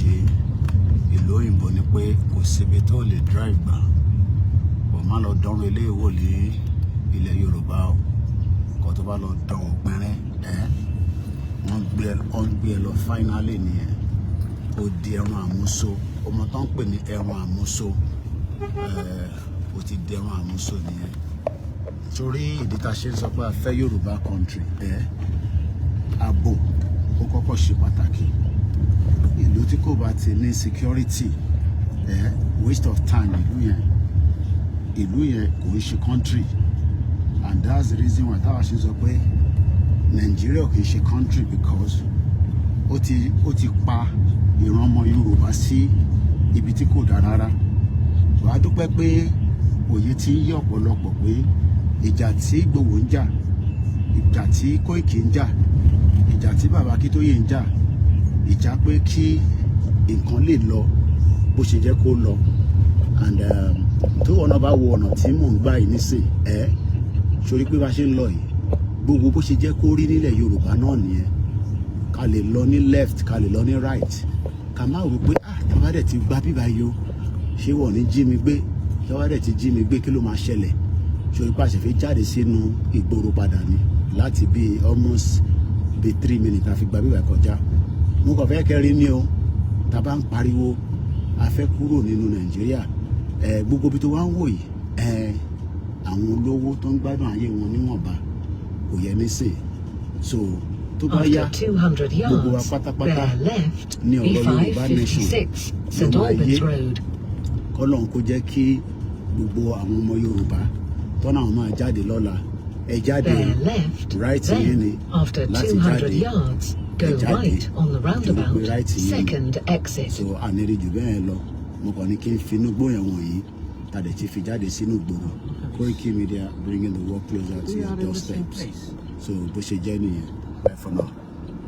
ṣe ìlú òyìnbó ni pé kò síbi tó lè drive gbà kò má lọ dánrò ilé ìwò ní ilẹ̀ Yorùbá o kò tó bá lọ dán òpinrin wọ́n gbé ẹ lọ finally nìyẹn ó di ẹran àmúso ọmọ tó ń pè ní ẹran àmúso ó ti di ẹran àmúso nìyẹn torí ìdí tá a ṣe ń sọ pé a fẹ́ Yorùbá country ààbò ó kọ́kọ́ ṣe pàtàkì ìlú tí kò bá ti ní security waste of time ìlú yẹn kò ń ṣe country and that's the reason why táwa ṣe sọ pé Nigeria kì í ṣe country because ó ti pa ìran ọmọ Yorùbá sí ibi tí kò dára rárá wàá dúpẹ́ pé òye ti ń yé ọ̀pọ̀lọpọ̀ pé ìjà tí Ìgbòho ń jà ìjà tí Kóìkì ń jà ìjà tí bàbá Akíntóyè ń jà ìjà pé kí nǹkan lè lọ bó ṣe jẹ́ kó lọ and tó ọ̀nà bá wo ọ̀nà tí mò ń gbà yìí nísìn sórí pé bá ṣe ń lọ yìí gbogbo bó ṣe jẹ́ kó rí nílẹ̀ Yorùbá náà nìyẹn ká lè lọ ní left ká lè lọ ní right ká má rò pé tọ́wá dẹ̀ ti gba bíbá yìí o ṣé wọ́n ní jí mi gbé tọ́wá dẹ̀ ti jí mi gbé kí ló máa ṣẹlẹ̀ sórí pé àṣẹ fi jáde sínú ìgboro padà ni láti bí almost bí 3 minutes àfi gba bíbá kọjá mo kàn fẹ́ kẹrin ní o tá a bá ń pariwo a fẹ́ kúrò nínú Nàìjíríà gbogbo bí tó wá ń wò yìí àwọn olówó tó ń gbádùn ayé wọn níwọ̀nba kò yẹ nísìn so tó bá yá gbogbo wa pátápátá ní ọ̀rọ̀ Yorùbá nation ló máa yé kọ́lọ́n kó jẹ́ kí gbogbo àwọn ọmọ Yorùbá tọ́nà àwọn máa jáde lọ́la ẹ jáde right yẹn ni láti jáde ẹ jáde tó gbé right yẹn so àníríjù bẹ́ẹ̀ lọ mo kàn ní kí n finú gbóyàn wọ̀nyí tàdé ti fi jáde sínú ìgboro KOIKIMEDIA bringing the work closer to your doorsteps so bó ṣe jẹ́ nìyẹn bye for now.